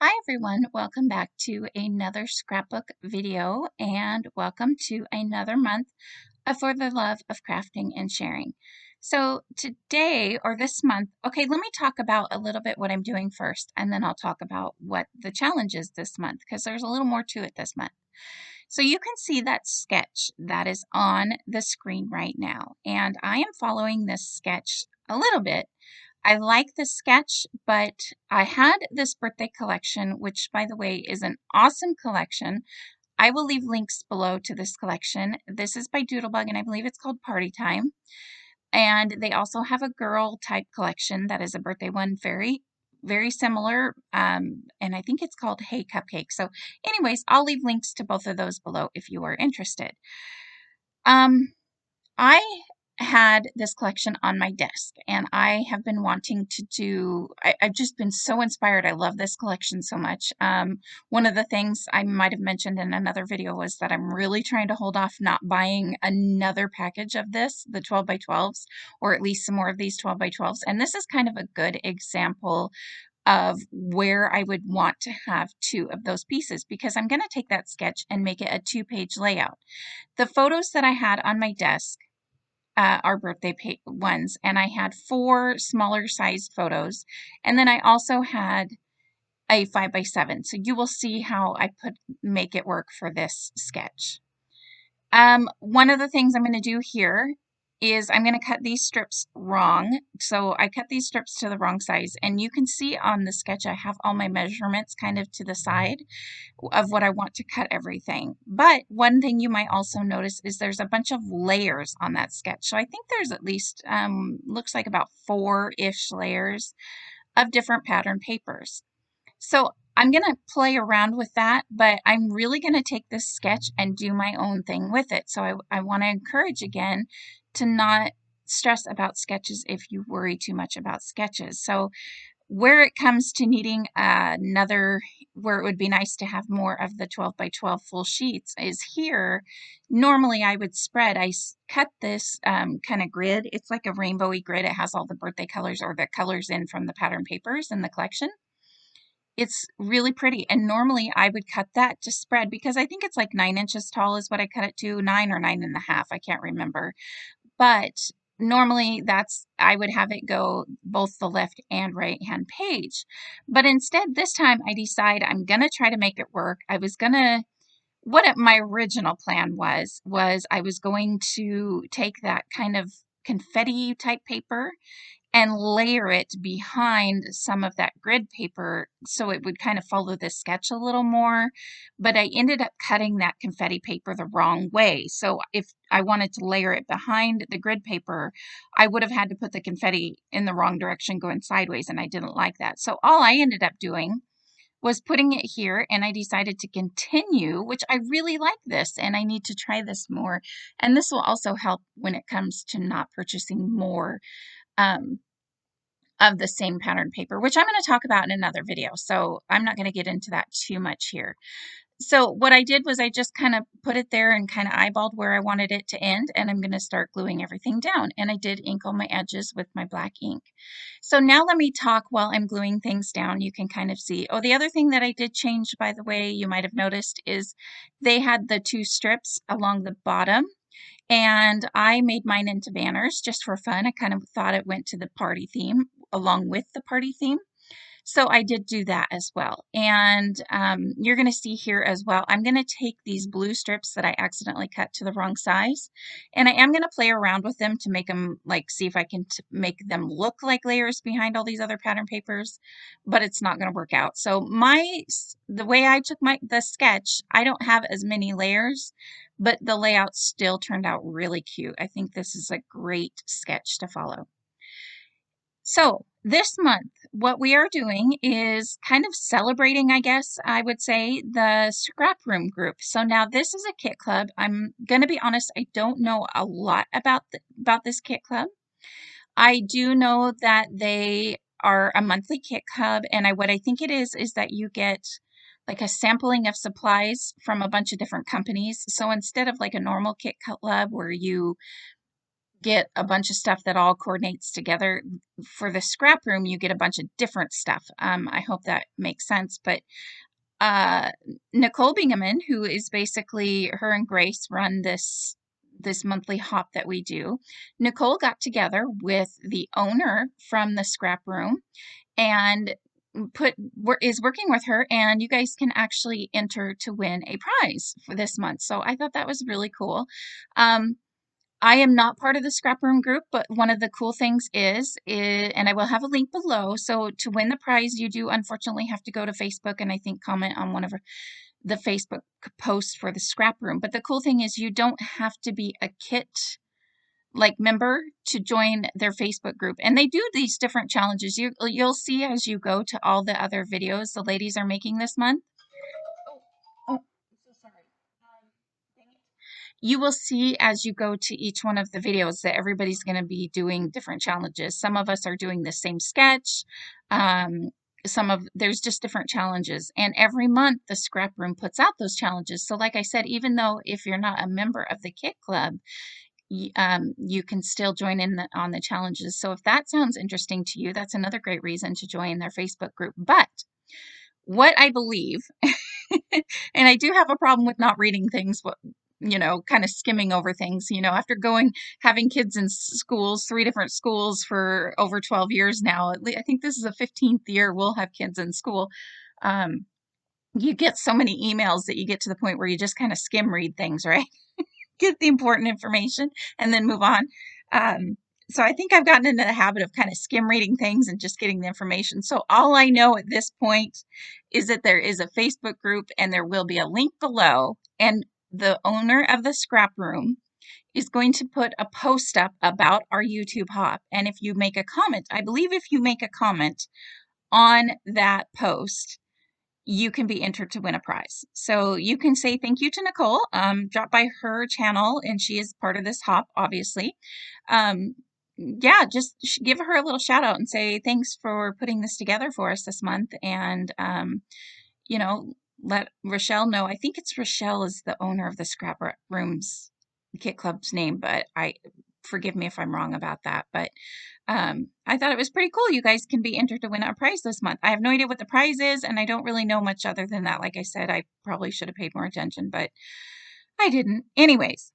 Hi everyone, welcome back to another scrapbook video and welcome to another month of For the Love of Crafting and Sharing. So today or this month, okay, let me talk about a little bit what I'm doing first and then I'll talk about what the challenge is this month because there's a little more to it this month. So you can see that sketch that is on the screen right now and I am following this sketch a little bit. I like the sketch, but I had this birthday collection, which by the way is an awesome collection. I will leave links below to this collection. This is by Doodlebug and I believe it's called Party Time. And they also have a girl type collection that is a birthday one, very similar. And I think it's called Hey Cupcake. So anyways, I'll leave links to both of those below if you are interested. I had this collection on my desk and I have been wanting to do, I've just been so inspired. I love this collection so much. One of the things I might have mentioned in another video was that I'm really trying to hold off not buying another package of this, the 12 by 12s, or at least some more of these 12 by 12s. And this is kind of a good example of where I would want to have two of those pieces because I'm going to take that sketch and make it a 2-page layout. The photos that I had on my desk are birthday ones, and I had 4 smaller sized photos, and then I also had a 5 by 7. So you will see how I make it work for this sketch. One of the things I'm going to do here is I'm going to cut these strips wrong. So I cut these strips to the wrong size, and you can see on the sketch I have all my measurements kind of to the side of what I want to cut everything. But one thing you might also notice is there's a bunch of layers on that sketch. So I think there's at least, looks like about 4-ish layers of different pattern papers. So I'm going to play around with that, but I'm really going to take this sketch and do my own thing with it. So I want to encourage again to not stress about sketches if you worry too much about sketches. So where it comes to needing another, where it would be nice to have more of the 12 by 12 full sheets is here. Normally I would spread, I cut this kind of grid. It's like a rainbowy grid. It has all the birthday colors or the colors in from the pattern papers in the collection. It's really pretty, and normally I would cut that to spread because I think it's like 9 inches tall is what I cut it to, 9 or 9.5, I can't remember. But normally I would have it go both the left and right hand page. But instead this time I decide I'm gonna try to make it work. My original plan was I was going to take that kind of confetti type paper and layer it behind some of that grid paper so it would kind of follow the sketch a little more. But I ended up cutting that confetti paper the wrong way. So if I wanted to layer it behind the grid paper, I would have had to put the confetti in the wrong direction going sideways, and I didn't like that. So all I ended up doing was putting it here, and I decided to continue, which I really like this and I need to try this more. And this will also help when it comes to not purchasing more of the same pattern paper, which I'm going to talk about in another video. So I'm not going to get into that too much here. So what I did was I just kind of put it there and kind of eyeballed where I wanted it to end, and I'm going to start gluing everything down. And I did ink on my edges with my black ink. So now let me talk while I'm gluing things down. You can kind of see. Oh, the other thing that I did change, by the way, you might have noticed, is they had the 2 strips along the bottom. And I made mine into banners just for fun. I kind of thought it went to the party theme along with the party theme. So I did do that as well. And you're going to see here as well, I'm going to take these blue strips that I accidentally cut to the wrong size, and I am going to play around with them to make them, like, see if I can make them look like layers behind all these other pattern papers, but it's not going to work out. So the way I took the sketch, I don't have as many layers, but the layout still turned out really cute. I think this is a great sketch to follow. So this month, what we are doing is kind of celebrating, I guess I would say, the Scraproom group. So now this is a kit club. I'm going to be honest, I don't know a lot about this kit club. I do know that they are a monthly kit club, and what I think it is that you get like a sampling of supplies from a bunch of different companies. So instead of like a normal kit club where you get a bunch of stuff that all coordinates together. For the scrap room, you get a bunch of different stuff. I hope that makes sense. But Nicole Bingaman, who is basically, her and Grace run this monthly hop that we do. Nicole got together with the owner from the scrap room and is working with her, and you guys can actually enter to win a prize for this month. So I thought that was really cool. I am not part of the Scraproom group, but one of the cool things is, and I will have a link below, so to win the prize, you do unfortunately have to go to Facebook and I think comment on one of the Facebook posts for the Scraproom. But the cool thing is you don't have to be a kit member to join their Facebook group. And they do these different challenges. You'll see as you go to all the other videos the ladies are making this month. Oh, I'm so sorry. Dang it. You will see as you go to each one of the videos that everybody's going to be doing different challenges. Some of us are doing the same sketch. There's just different challenges. And every month the Scrap Room puts out those challenges. So like I said, even though if you're not a member of the Kit Club, you can still join in on the challenges. So if that sounds interesting to you, that's another great reason to join their Facebook group. But what I believe, and I do have a problem with not reading things, kind of skimming over things, after having kids in schools, 3 different schools for over 12 years now. I think this is the 15th year we'll have kids in school. You get so many emails that you get to the point where you just kind of skim read things, right? Get the important information and then move on. So I think I've gotten into the habit of kind of skim reading things and just getting the information. So all I know at this point is that there is a Facebook group and there will be a link below, and the owner of the Scrap Room is going to put a post up about our YouTube hop. And if you make a comment, I believe if you make a comment on that post, you can be entered to win a prize. So you can say thank you to Nicole. Drop by her channel, and she is part of this hop, obviously. Yeah, just give her a little shout out and say thanks for putting this together for us this month. And, let Rochelle know. I think it's Rochelle is the owner of the Scrap Room's Kit Club's name, but forgive me if I'm wrong about that. But I thought it was pretty cool. You guys can be entered to win a prize this month. I have no idea what the prize is, and I don't really know much other than that. Like I said, I probably should have paid more attention, but I didn't. Anyways,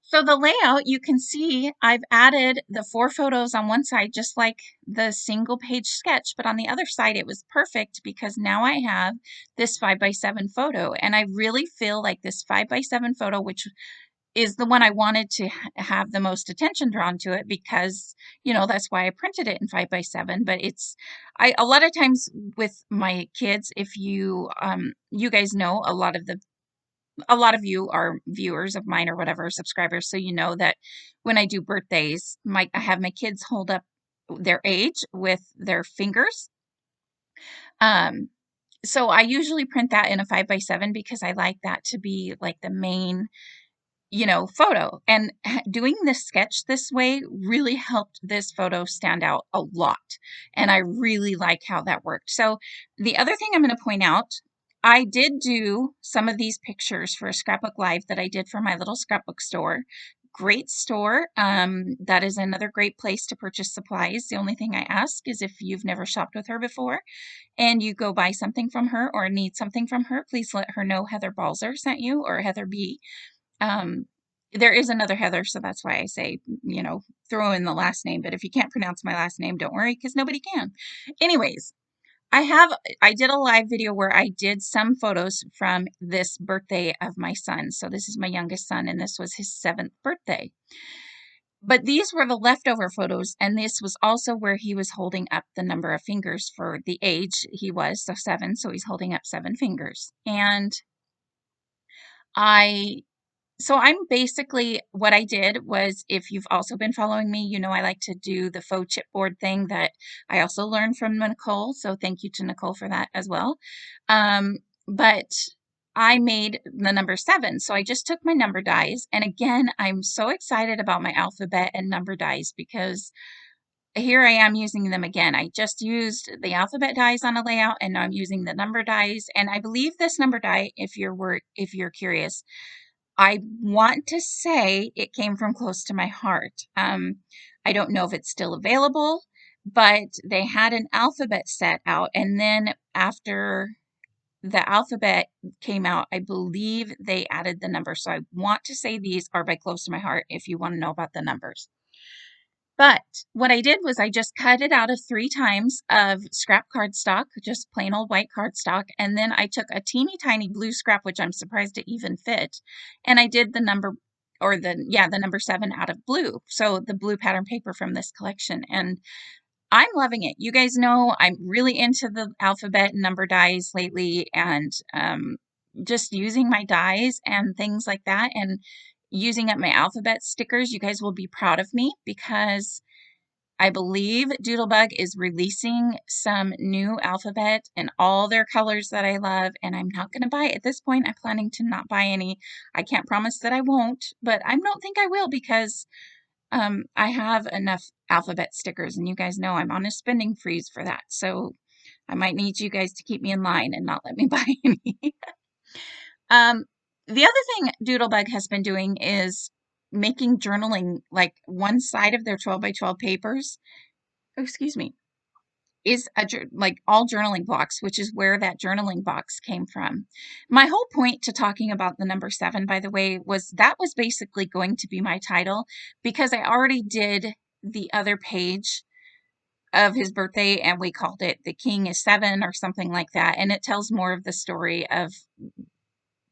so the layout, you can see I've added the 4 photos on one side, just like the single page sketch, but on the other side, it was perfect because now I have this 5x7 photo, and I really feel like this 5x7 photo, which is the one I wanted to have the most attention drawn to it because, that's why I printed it in 5x7. But a lot of times with my kids, if you guys know, a lot of you are viewers of mine or whatever, subscribers. So you know that when I do birthdays, I have my kids hold up their age with their fingers. So I usually print that in a 5x7 because I like that to be like the main photo. And doing this sketch this way really helped this photo stand out a lot. And I really like how that worked. So the other thing I'm going to point out, I did do some of these pictures for a Scrapbook Live that I did for my little scrapbook store. Great store. That is another great place to purchase supplies. The only thing I ask is if you've never shopped with her before and you go buy something from her or need something from her, please let her know Heather Balzer sent you, or Heather B. There is another Heather, so that's why I say, throw in the last name. But if you can't pronounce my last name, don't worry, because nobody can. Anyways, I did a live video where I did some photos from this birthday of my son. So this is my youngest son, and this was his 7th birthday. But these were the leftover photos, and this was also where he was holding up the number of fingers for the age he was, so 7, so he's holding up 7 fingers. And So I'm basically, what I did was, if you've also been following me, I like to do the faux chipboard thing that I also learned from Nicole. So thank you to Nicole for that as well. But I made the number 7. So I just took my number dies. And again, I'm so excited about my alphabet and number dies because here I am using them again. I just used the alphabet dies on a layout, and now I'm using the number dies. And I believe this number die, if you're curious, I want to say it came from close to my heart. I don't know if it's still available, but they had an alphabet set out, and then after the alphabet came out, I believe they added the numbers. So I want to say these are by close to my heart if you want to know about the numbers. But what I did was I just cut it out of 3 times of scrap cardstock, just plain old white cardstock, and then I took a teeny tiny blue scrap, which I'm surprised it even fit, and I did the number, or the number 7 out of blue. So the blue pattern paper from this collection, and I'm loving it. You guys know I'm really into the alphabet and number dies lately, and just using my dies and things like that, and using up my alphabet stickers. You guys will be proud of me because I believe Doodlebug is releasing some new alphabet in all their colors that I love, and I'm not going to buy it. At this point, I'm planning to not buy any. I can't promise that I won't, but I don't think I will because I have enough alphabet stickers, and you guys know I'm on a spending freeze for that. So I might need you guys to keep me in line and not let me buy any. The other thing Doodlebug has been doing is making journaling, like one side of their 12 by 12 papers, excuse me, is like all journaling blocks, which is where that journaling box came from. My whole point to talking about the number 7, by the way, was that was basically going to be my title because I already did the other page of his birthday and we called it The King is 7 or something like that. And it tells more of the story of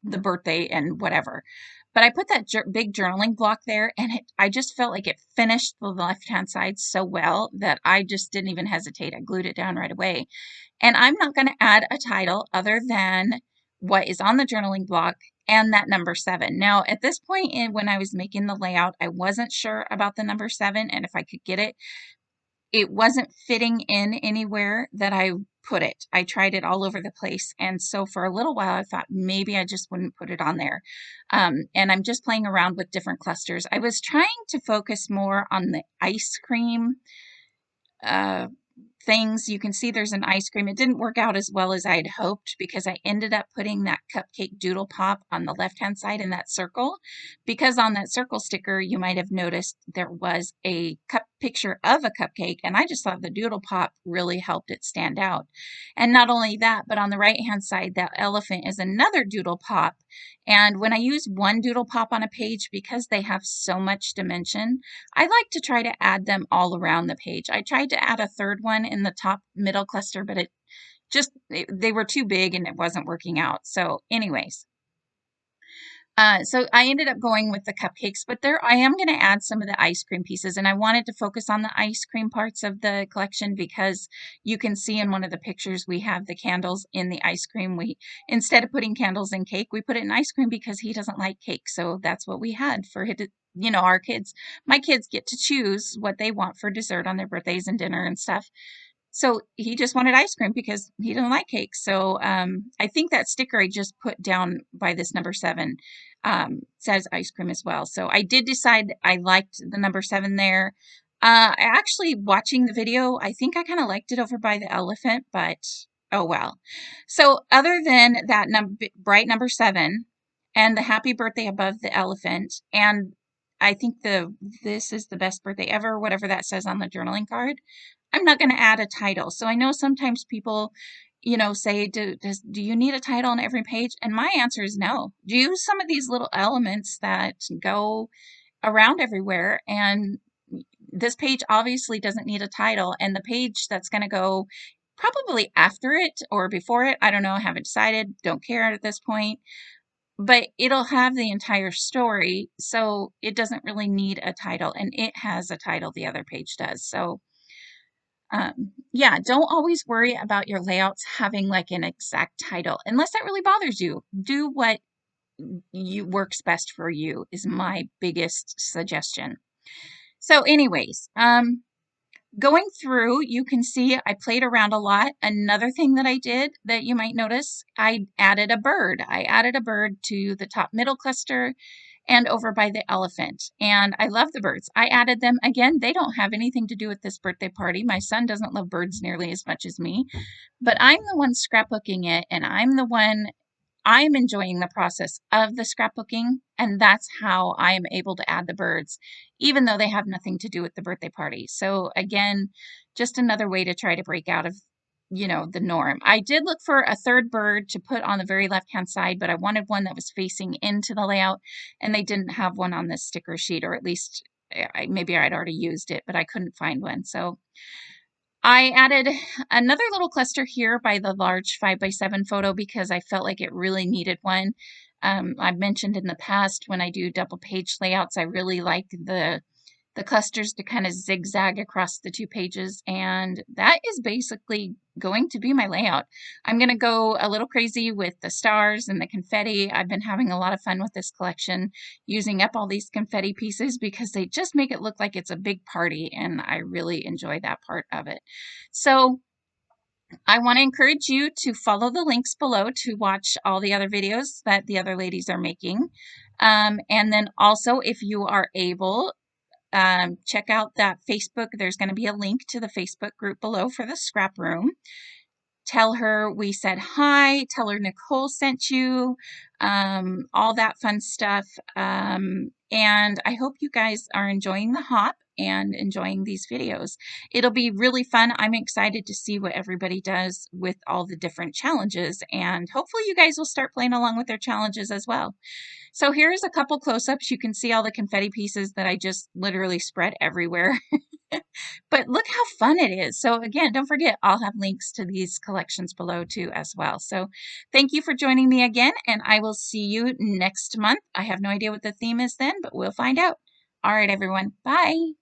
the birthday and whatever. But I put that big journaling block there, and I just felt like it finished the left-hand side so well that I just didn't even hesitate. I glued it down right away. And I'm not going to add a title other than what is on the journaling block and that number 7. Now, at this point when I was making the layout, I wasn't sure about the number 7 and if I could get it. It wasn't fitting in anywhere that I put it. I tried it all over the place. And so for a little while, I thought maybe I just wouldn't put it on there. And I'm just playing around with different clusters. I was trying to focus more on the ice cream things. You can see there's an ice cream. It didn't work out as well as I had hoped because I ended up putting that cupcake doodle pop on the left-hand side in that circle, because on that circle sticker, you might have noticed there was a picture of a cupcake, and I just thought the doodle pop really helped it stand out. And not only that, but on the right-hand side, that elephant is another doodle pop. And when I use one doodle pop on a page, because they have so much dimension, I like to try to add them all around the page. I tried to add a third one in the top middle cluster, but they were too big and it wasn't working out. So anyways, so I ended up going with the cupcakes, but there I am going to add some of the ice cream pieces, and I wanted to focus on the ice cream parts of the collection because you can see in one of the pictures we have the candles in the ice cream. Instead of putting candles in cake, we put it in ice cream because he doesn't like cake, so that's what we had for our kids. My kids get to choose what they want for dessert on their birthdays and dinner and stuff. So he just wanted ice cream because he didn't like cake. So I think that sticker I just put down by this number 7 says ice cream as well. So I did decide I liked the number 7 there. I actually, watching the video, I think I kind of liked it over by the elephant, but oh well. So other than that bright number 7 and the happy birthday above the elephant, and I think this is the best birthday ever, whatever that says on the journaling card, I'm not going to add a title. So I know sometimes people, say, do you need a title on every page? And my answer is no. Use some of these little elements that go around everywhere. And this page obviously doesn't need a title. And the page that's going to go probably after it or before it, I don't know, I haven't decided, don't care at this point. But it'll have the entire story, so it doesn't really need a title. And it has a title, the other page does. So yeah, don't always worry about your layouts having like an exact title unless that really bothers you. Do what works best for you is my biggest suggestion. So anyways, going through, you can see I played around a lot. Another thing that I did that you might notice, I added a bird. I added a bird to the top middle cluster and over by the elephant. And I love the birds. I added them. Again, they don't have anything to do with this birthday party. My son doesn't love birds nearly as much as me, but I'm the one scrapbooking it, and I'm the one I'm enjoying the process of the scrapbooking, and that's how I am able to add the birds, even though they have nothing to do with the birthday party. So again, just another way to try to break out of, the norm. I did look for a third bird to put on the very left-hand side, but I wanted one that was facing into the layout, and they didn't have one on this sticker sheet, or at least maybe I'd already used it, but I couldn't find one. So I added another little cluster here by the large 5x7 photo because I felt like it really needed one. I've mentioned in the past when I do double page layouts, I really like the clusters to kind of zigzag across the 2 pages, and that is basically going to be my layout. I'm going to go a little crazy with the stars and the confetti. I've been having a lot of fun with this collection, using up all these confetti pieces because they just make it look like it's a big party, and I really enjoy that part of it. So I want to encourage you to follow the links below to watch all the other videos that the other ladies are making. And then also, if you are able, check out that Facebook. There's going to be a link to the Facebook group below for the scrap room. Tell her we said hi. Tell her Nicole sent you. All that fun stuff. And I hope you guys are enjoying the hop and enjoying these videos. It'll be really fun. I'm excited to see what everybody does with all the different challenges, and hopefully you guys will start playing along with their challenges as well. So here's a couple close-ups. You can see all the confetti pieces that I just literally spread everywhere. But look how fun it is. So again, don't forget, I'll have links to these collections below too as well. So thank you for joining me again, and I will see you next month. I have no idea what the theme is then, but we'll find out. All right, everyone. Bye.